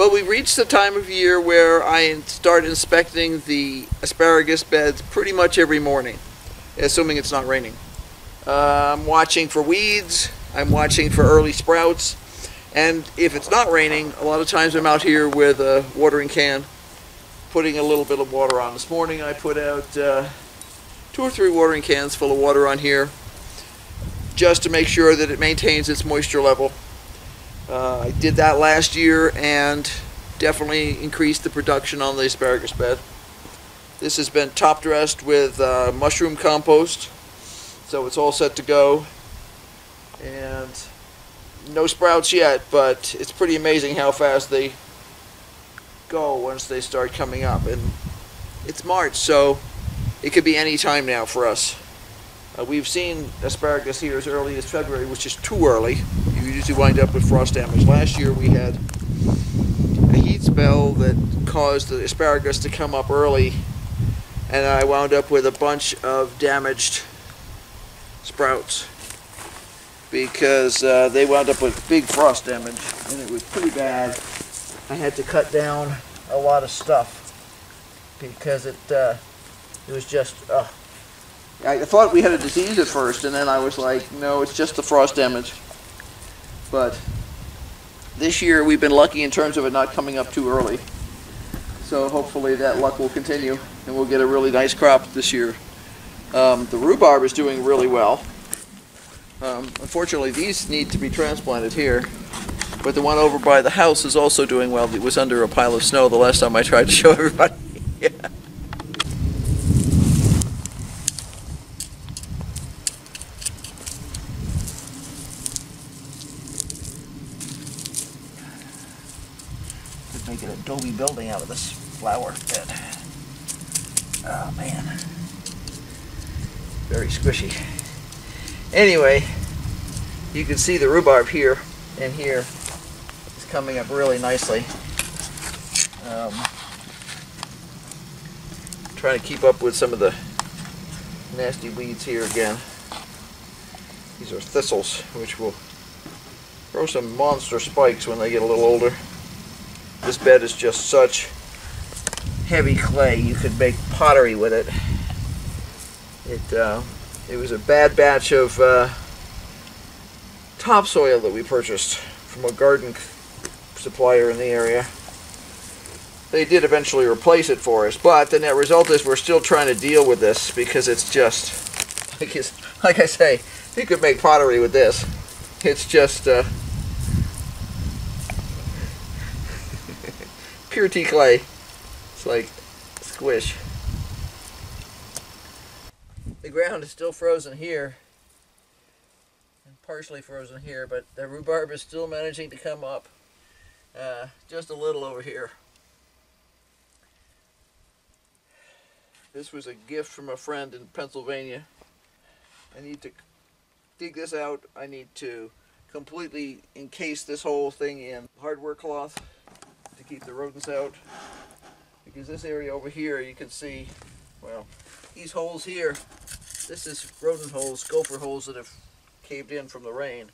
Well, we've reached the time of year where I start inspecting the asparagus beds pretty much every morning, assuming it's not raining. I'm watching for weeds, I'm watching for early sprouts, and if it's not raining, a lot of times I'm out here with a watering can, putting a little bit of water on. This morning I put out 2 or 3 watering cans full of water on here, just to make sure that it maintains its moisture level. I did that last year and definitely increased the production on the asparagus bed. This has been top dressed with mushroom compost, so it's all set to go. And no sprouts yet, but it's pretty amazing how fast they go once they start coming up. And it's March, so it could be any time now for us. We've seen asparagus here as early as February, which is too early. You usually wind up with frost damage. Last year we had a heat spell that caused the asparagus to come up early, and I wound up with a bunch of damaged sprouts because they wound up with big frost damage, and it was pretty bad. I had to cut down a lot of stuff because it was just I thought we had a disease at first, and then I was like, no, it's just the frost damage. But this year we've been lucky in terms of it not coming up too early. So hopefully that luck will continue and we'll get a really nice crop this year. The rhubarb is doing really well. Unfortunately these need to be transplanted here, but the one over by the house is also doing well. It was under a pile of snow the last time I tried to show everybody. Yeah. Make an adobe building out of this flower bed. Oh man, very squishy. Anyway, you can see the rhubarb here and here is coming up really nicely. Trying to keep up with some of the nasty weeds here again. These are thistles, which will grow some monster spikes when they get a little older. This bed is just such heavy clay, you could make pottery with it. It was a bad batch of topsoil that we purchased from a garden supplier in the area. They did eventually replace it for us, but the net result is we're still trying to deal with this because it's just, like I say, you could make pottery with this. It's just pure tea clay. It's like squish. The ground is still frozen here and partially frozen here, but the rhubarb is still managing to come up just a little over here. This was a gift from a friend in Pennsylvania. I need to dig this out. I need to completely encase this whole thing in hardware cloth to keep the rodents out, because this area over here you can see, well, these holes here, this is rodent holes, gopher holes that have caved in from the rain.